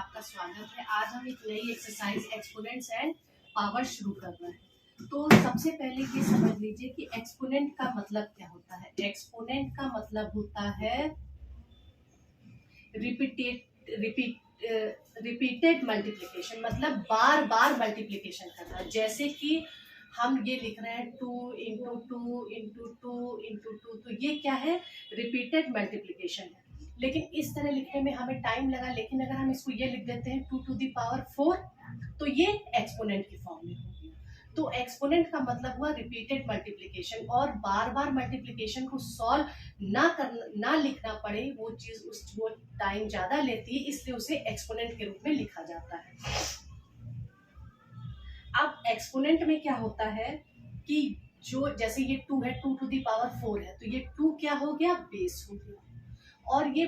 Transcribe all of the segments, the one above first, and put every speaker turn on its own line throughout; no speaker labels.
आपका स्वागत है। आज हम एक नई एक्सरसाइज एक्सपोनेंट्स एंड पावर शुरू कर रहे हैं। तो सबसे पहले ये समझ लीजिए कि एक्सपोनेंट का मतलब क्या होता है। एक्सपोनेंट का मतलब होता है रिपीटेड मल्टीप्लिकेशन, मतलब बार बार मल्टीप्लिकेशन करना। जैसे कि हम ये लिख रहे हैं 2 into two into two into two, तो ये क्या है, रिपीटेड मल्टीप्लिकेशन है। लेकिन इस तरह लिखने में हमें टाइम लगा, लेकिन अगर हम इसको ये लिख देते हैं 2 टू दी पावर 4, तो ये एक्सपोनेंट की फॉर्म में हो गया। तो एक्सपोनेंट का मतलब हुआ रिपीटेड मल्टीप्लिकेशन, और बार बार मल्टीप्लिकेशन को सॉल्व ना लिखना पड़े, वो चीज वो टाइम ज्यादा लेती है, इसलिए उसे एक्सपोनेंट के रूप में लिखा जाता है। अब एक्सपोनेंट में क्या होता है कि जो जैसे ये 2 है, 2 टू दी पावर 4 है, तो ये 2 क्या हो गया, बेस हो गया। और ये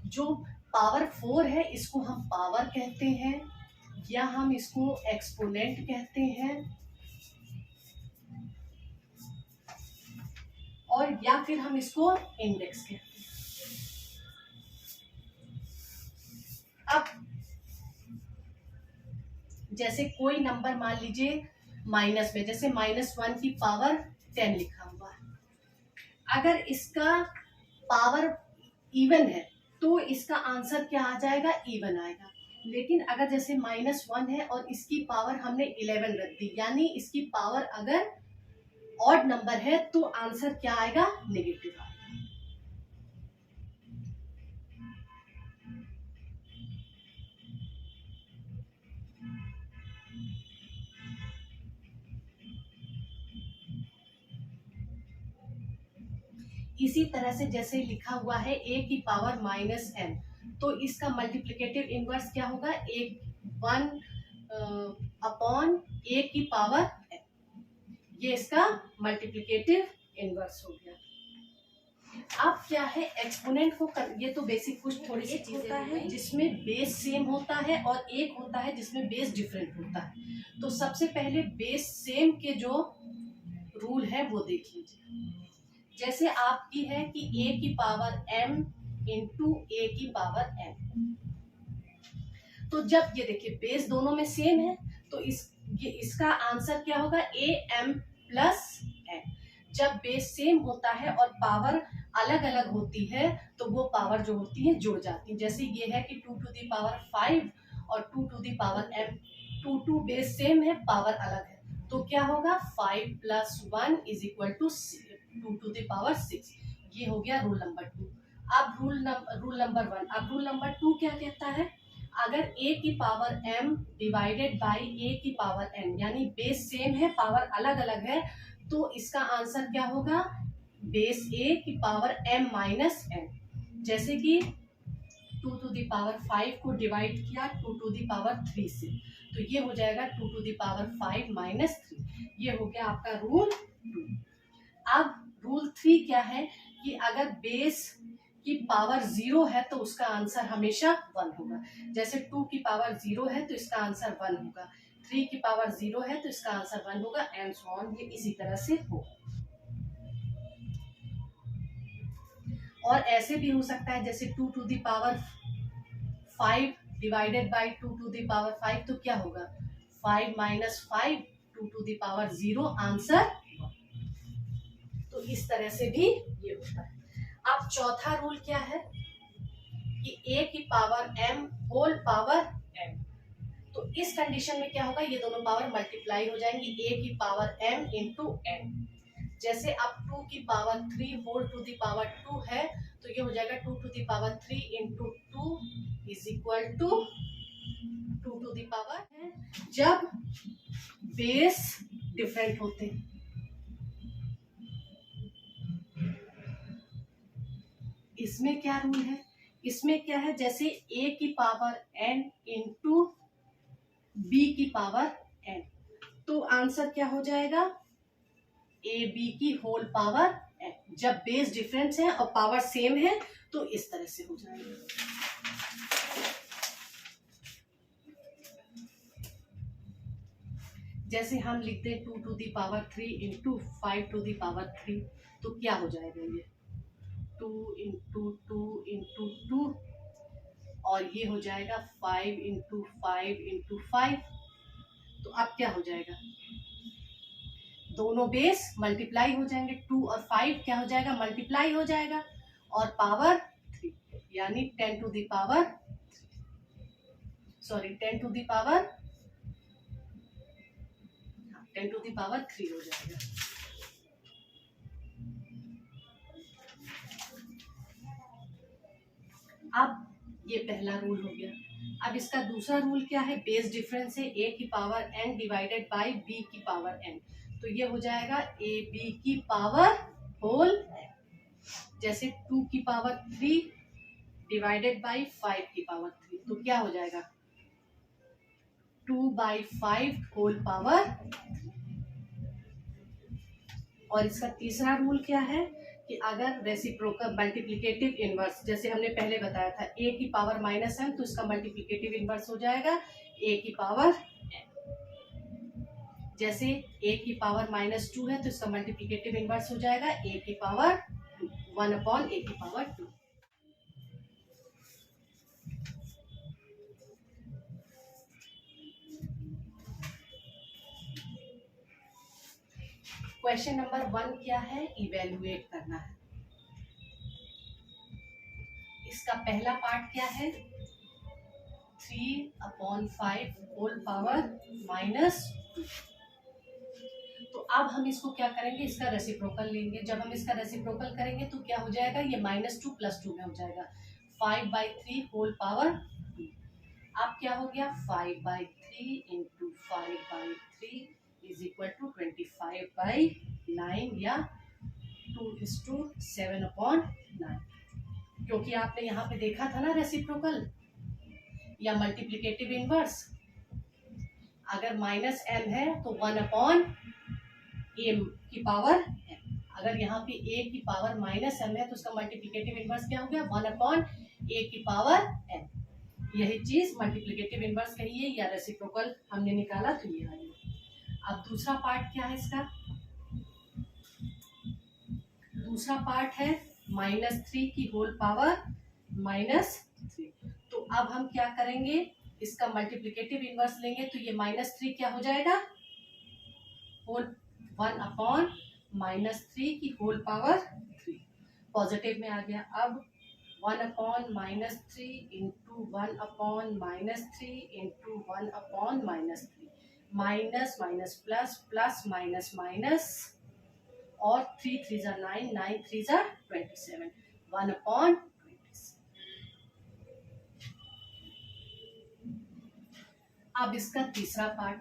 जो पावर 4 है, इसको हम पावर कहते हैं, या हम इसको एक्सपोनेंट कहते हैं, और या फिर हम इसको इंडेक्स कहते हैं। अब जैसे कोई नंबर मान लीजिए माइनस में, जैसे -1 की पावर 10 लिखा हुआ है। अगर इसका पावर इवन है तो इसका आंसर क्या आ जाएगा, इवन आएगा। लेकिन अगर जैसे -1 है और इसकी पावर हमने 11 रख दी, यानी इसकी पावर अगर ऑड नंबर है, तो आंसर क्या आएगा, नेगेटिव आएगा। इसी तरह से जैसे लिखा हुआ है a की पावर -m, तो इसका मल्टीप्लिकेटिव इनवर्स क्या होगा, 1 अपॉन a की पावर m, ये इसका मल्टीप्लिकेटिव इनवर्स हो गया। अब क्या है, एक्सपोनेंट को ये तो बेसिक कुछ थोड़ी सी चीजें होता है जिसमें बेस सेम होता है, और एक होता है जिसमें बेस डिफरेंट होता है। तो सबसे पहले बेस सेम के जो रूल है वो देख लीजिए। जैसे आपकी है कि a की पावर m इंटू a की पावर m, तो जब ये देखिए बेस दोनों में सेम है, तो इसका आंसर क्या होगा, a m प्लस m। जब बेस सेम होता है और पावर अलग अलग होती है, तो वो पावर जो होती है जुड़ जाती है। जैसे ये है कि 2 टू दी पावर 5 और 2 to the power m, 2 base same है, पावर अलग है, तो क्या होगा, 5 plus 1 is equal to 2 to the power 6। ये हो गया रूल नंबर 2। अब रूल नंबर 1। अब रूल नंबर 2 क्या कहता है, अगर a की power m divided by a की पावर n, यानी बेस सेम है, पावर अलग अलग है, तो इसका आंसर क्या होगा, बेस a की पावर m माइनस n। जैसे कि 2 टू दी पावर 5 को डिवाइड किया 2 टू दी पावर 3 से, तो ये हो जाएगा 2 टू दी पावर 5 माइनस 3। ये हो गया आपका रूल 2। अब रूल 3 क्या है कि अगर बेस की पावर 0 है तो उसका आंसर हमेशा 1 होगा। जैसे 2 की पावर 0 है तो इसका आंसर 1 होगा, 3 की पावर 0 है तो इसका आंसर 1 होगा, एंड सो ऑन। ये इसी तरह से होगा। और ऐसे भी हो सकता है, जैसे 2 to the power 5 divided by 2 to the power 5, तो क्या होगा, 5 minus 5 2 to the power 0, answer 1। तो इस तरह से भी ये होता है। अब चौथा रूल क्या है कि a की power m whole power m, तो इस कंडीशन में क्या होगा, ये दोनों पावर मल्टीप्लाई हो जाएंगी, a की पावर m इंटू n। जैसे अब 2 की power 3 whole to the power 2 है, तो ये हो जाएगा 2 to the power 3 into 2 is equal to 2 to the power है, जब बेस डिफरेंट होते हैं। इसमें क्या रूल है, इसमें क्या है, जैसे a की पावर n इंटू b की पावर n, तो आंसर क्या हो जाएगा, a b की होल पावर n। जब बेस डिफरेंस है और पावर सेम है, तो इस तरह से हो जाएगा। जैसे हम लिखते हैं 2 to the power 3 into 5 to the power 3, तो क्या हो जाएगा, ये 2 इंटू 2 इंटू 2, और और ये हो जाएगा 5 इंटू 5, तो अब क्या हो जाएगा, दोनों बेस मल्टीप्लाई हो जाएंगे, 2 और 5 क्या हो जाएगा, मल्टीप्लाई हो जाएगा, और पावर 3, यानी 10 टू द पावर 3 हो जाएगा। अब ये पहला रूल हो गया। अब इसका दूसरा रूल क्या है, बेस डिफरेंस है a की power n divided by b की पावर n, तो ये हो जाएगा a b की पावर होल n, जैसे 2 की पावर 3 डिवाइडेड बाय 5 की पावर 3, तो क्या हो जाएगा 2/5 होल पावर। और इसका तीसरा रूल क्या है कि अगर रेसिप्रोकल मल्टीप्लिकेटिव इनवर्स, जैसे हमने पहले बताया था a की पावर -m, तो इसका मल्टीप्लिकेटिव इनवर्स हो जाएगा a की पावर n। जैसे a की पावर -2 है तो इसका मल्टीप्लिकेटिव इनवर्स हो जाएगा a की पावर 2, 1/a की पावर 2। क्वेश्चन नंबर 1 क्या है, इवेल्युएट करना है। इसका पहला पार्ट क्या है, 3/5 होल पावर -2। तो अब हम इसको क्या करेंगे, इसका रेसिप्रोकल लेंगे। जब हम इसका रेसिप्रोकल करेंगे तो क्या हो जाएगा, ये -2 + 2 में हो जाएगा, 5/3 होल पावर 2। अब क्या हो गया, 5/3 इंटू 5/3 इज इक्वल टू 25/9 या 2:7/9। क्योंकि आपने यहाँ पे देखा था ना रेसिप्रोकल या मल्टीप्लिकेटिव इनवर्स, अगर -m है तो 1/a की पावर m, अगर यहाँ पे a की पावर -m है तो उसका मल्टीप्लिकेटिव इनवर्स क्या हो गया, 1/a की पावर m। यही चीज मल्टीप्लिकेटिव इनवर्स कहिए या रेसिप्रोकल हमने निकाला तो ये आ गया। अब दूसरा पार्ट क्या है इसका, दूसरा पार्ट है -3 की होल पावर -3। तो अब हम क्या करेंगे, इसका मल्टीप्लिकेटिव इनवर्स लेंगे तो ये -3 क्या हो जाएगा, होल 1/-3 की होल पावर 3, पॉजिटिव में आ गया। अब 1/-3 into 1/-3 into 1/-3, minus minus plus, plus minus minus, और 3 3 ज़ा 9, 9 3 ज़ा 27, 1/27। अब इसका तीसरा पार्ट,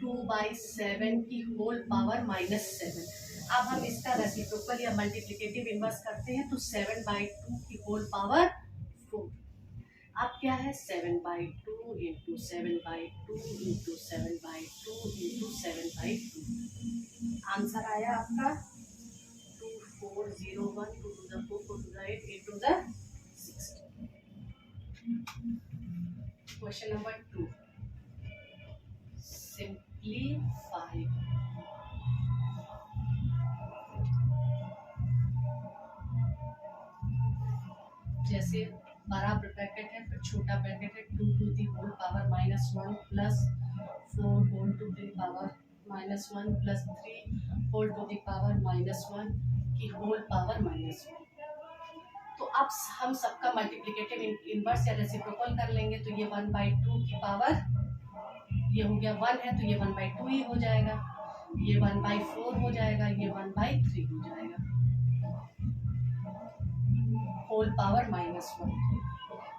2/7 की होल पावर -7। अब हम इसका रेसिप्रोकल या मल्टीप्लिकेटिव इनवर्स करते हैं तो 7/2 की होल पावर 4। अब क्या है, 7/2 इंटू 7/2 इंटू 7/2 इंटू 7/2। आंसर आया आपका 2401, 2 to the 4, 4 to the 8, 8 to the 16। Question number 2, simplify. जैसे बड़ा ब्रैकेट है फिर छोटा ब्रैकेट है, 2 to the whole power -1 plus 4 whole to the power -1 plus 3 whole to the power -1 की होल पावर -1। तो अब हम सबका मल्टीप्लिकेटिव इनवर्स या रेसिप्रोकल कर लेंगे तो ये 1/2 की पावर, ये हो गया 1 है तो ये 1/2 ही हो जाएगा, ये 1/4 हो जाएगा, ये 1/3 हो जाएगा, होल पावर -1।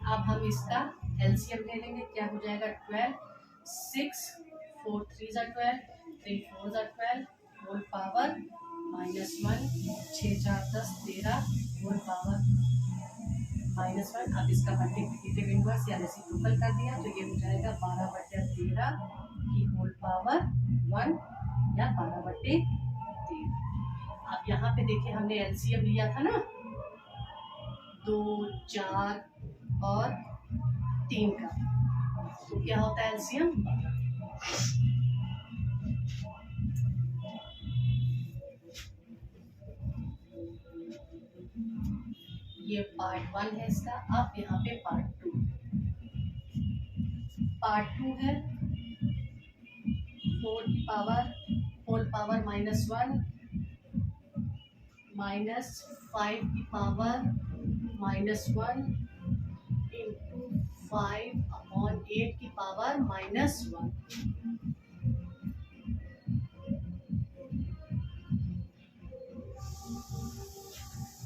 अब हम इसका एलसीएम ले लेंगे, क्या हो जाएगा 12, 6 4 3 ज़ा 12, 3 4 ज़ा 12 होल पावर -1, 6 4 10 13 होल पावर -1। अब इसका मल्टीप्लिकेटिव इनवर्स या रेसिप्रोकल कर दिया तो ये हो जाएगा 12/13 की होल पावर 1 या 12/13। अब यहाँ पे देखिए हमने एलसीएम लिया था ना 2 4 और 3 का, तो क्या होता है एलसीएम, ये पार्ट 1 है इसका। अब यहाँ पे पार्ट 2 है 4 की पावर होल पावर -1 माइनस 5 की पावर -1 इंटू 5/8 की पावर -1।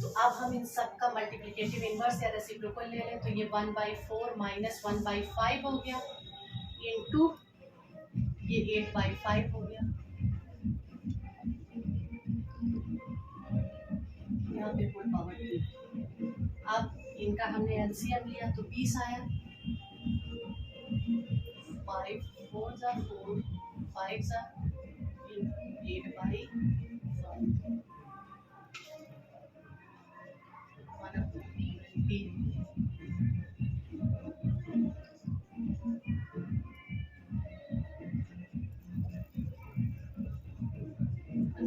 तो अब हम इन सब का मल्टीप्लिकेटिव इनवर्स या रेसिप्रोकल ले लें। तो ये 1/4 माइनस 1/5 हो गया इंटू ये 8/5 हो गया। यहाँ पे होल पावर 2। अब इनका हमने एलसीएम लिया तो 20 आया। 5 4 जा 4 5 जा 8/5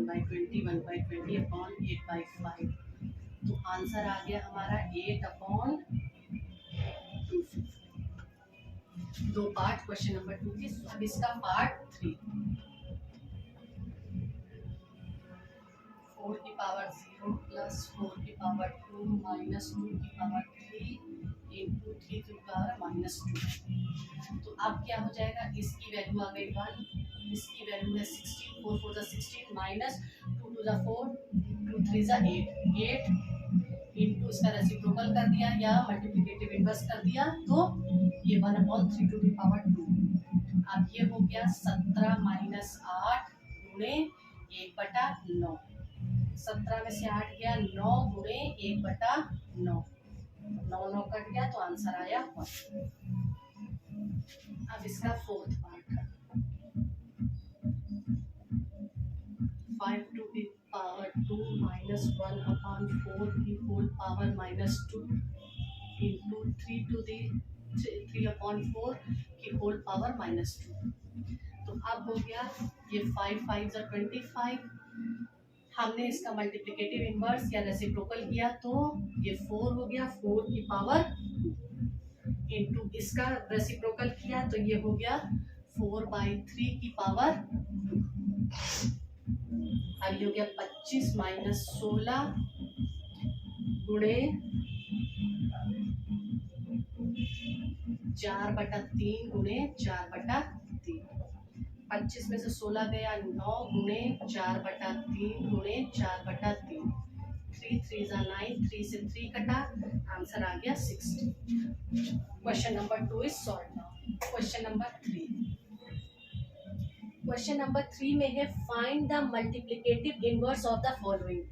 1/20 अपॉन 8/5। तो आंसर आ गया हमारा 8/250। दो पार्ट क्वेश्चन नंबर 2 के। अब इसका पार्ट 3 4 की पावर 0 प्लस 4 की पावर 2 माइनस 2 की पावर 3 इंटू 3 की पावर -2। तो अब क्या हो जाएगा, इसकी वैल्यू आ गई 1, इसकी वैल्यू है 16, 4 4 16 माइनस 2 2 4 2 3 8 इंटू इसका रेसिप्रोकल कर दिया या मल्टीप्लिकेटिव इनवर्स कर दिया तो ये 1/3 टू द पावर 2। अब ये हो गया 17 माइनस 8 गुणे 1/9। 17 में से 8 गया 9 गुणे 1/9। 9 9 कट गया तो आंसर आया 1। अब इसका fourth part 5 to the power 2 minus 1/4 की whole power -2 into 3 to the 3/4 की होल पावर -2। तो अब हो गया ये 5 5 25। हमने इसका मल्टीप्लिकेटिव इनवर्स या रेसिप्रोकल किया तो ये 4 हो गया 4 की पावर 2 इंटू इसका रेसिप्रोकल किया तो ये हो गया 4/3 की पावर 2। अब ये हो गया 25 माइनस 16 गुणे 4/3 गुणे 4/3। 25 में से 16 गया 9 गुणे 4/3 गुणे 4/3। 3 3 जा 9, 3 से 3 कटा, आंसर आ गया 60। Question number 2 is solve now. Question number 3। Question number 3 में है find the multiplicative inverse of the following.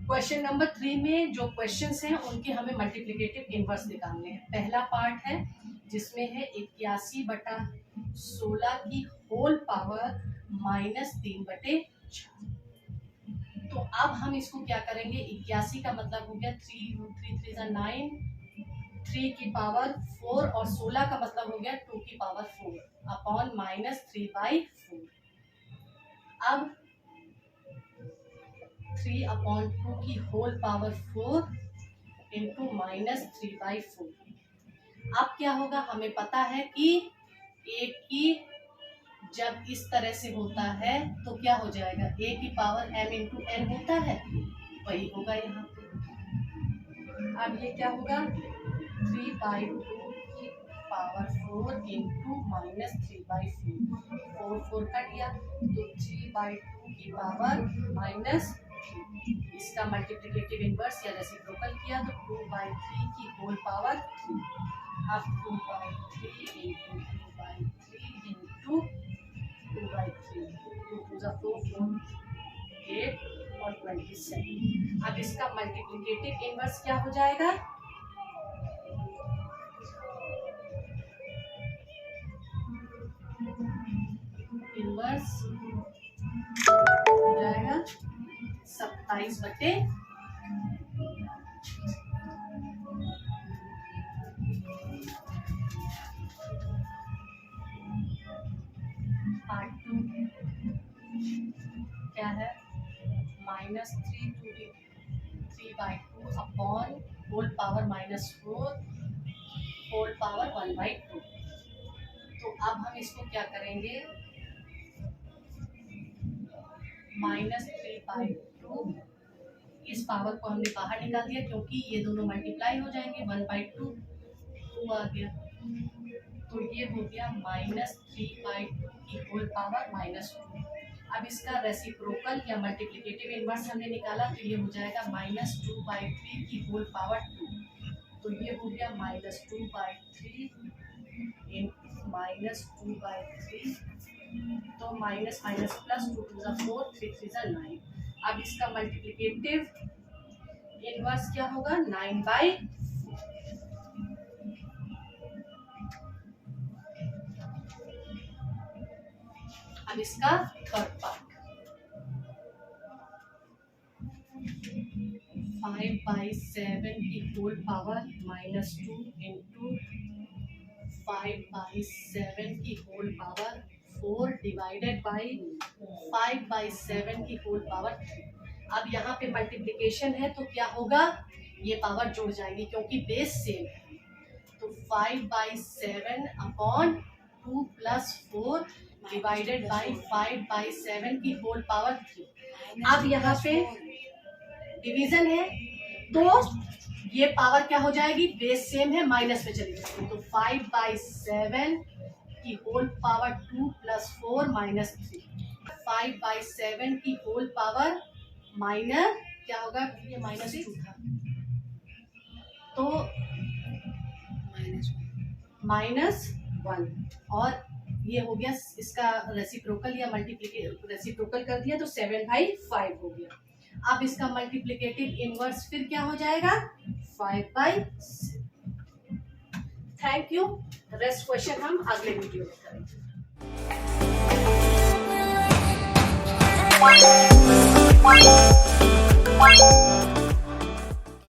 Question number 3 में जो क्वेश्चंस हैं उनके हमें मल्टीप्लिकेटिव इनवर्स निकालने हैं। पहला पार्ट है जिसमें है 81/16 की होल पावर -3/4। तो अब हम इसको क्या करेंगे, 81 का मतलब हो गया 3 3 3 9, 3 की पावर 4 और 16 का मतलब हो गया 2 की पावर 4 अपॉन -3/4। अब 3/2 की होल पावर 4 इंटू -3/4। अब क्या होगा, हमें पता है कि एक की जब इस तरह से होता है तो क्या हो जाएगा, a की पावर m इंटू n होता है, वही होगा यहाँ पे। अब ये क्या होगा 3/2 की पावर 4 इंटू -3/4। 4 4 कट गया तो 3/2 की पावर -3। इसका मल्टीप्लिकेटिव इनवर्स या रेसिप्रोकल किया तो 2/3 की होल पावर 3। अब 2/3 इंटू 2/3 इंटू 2/3, 2 2 जा 4 4 8 और 27। अब इसका मल्टीप्लिकेटिव इनवर्स क्या हो जाएगा, इनवर्स हो जाएगा 27/, पार्ट 2 क्या है -3 to the 3/2 upon whole power -4 whole power 1/2। तो अब हम इसको क्या करेंगे, -3/2, इस पावर को हमने बाहर निकाल दिया क्योंकि ये दोनों मल्टीप्लाई हो जाएंगे, 1/2 2 आ गया, तो ये हो गया -3/2 की होल पावर -2। अब इसका रेसिप्रोकल या मल्टीप्लिकेटिव इनवर्स हमने निकाला, तो ये हो जाएगा -2/3 की होल पावर 2। तो ये हो गया -2/3 -2/3, तो माइनस माइनस प्लस 2 टू ज़ा 4 3 3 ज़ा 9। अब इसका मल्टीप्लिकेटिव इनवर्स क्या होगा, 9/4। अब इसका थर्ड पार्ट, 5/7 की होल पावर -2 इंटू 5/7 की होल पावर 4 डिवाइडेड बाई 5/7 की होल पावर 3। अब यहाँ पे मल्टीप्लिकेशन है तो क्या होगा, ये पावर जुड़ जाएगी क्योंकि बेस सेम है। तो 5/7 अपॉन 2 + 4 डिवाइडेड बाई 5/7 की होल पावर 3। अब यहाँ पे डिवीजन है तो ये पावर क्या हो जाएगी, बेस सेम है, माइनस में चली जाएगी। तो 5/7 की होल पावर 2 + 4 -3, 5/7 की होल पावर माइनस क्या होगा, ये -2 था, तो -1, और ये हो गया इसका रेसिप्रोकल या रेसिप्रोकल कर दिया तो 7/5 हो गया। अब इसका मल्टीप्लिकेटिव इनवर्स फिर क्या हो जाएगा, 5/6। Thank you. रेस्ट क्वेश्चन हम अगले वीडियो में करेंगे।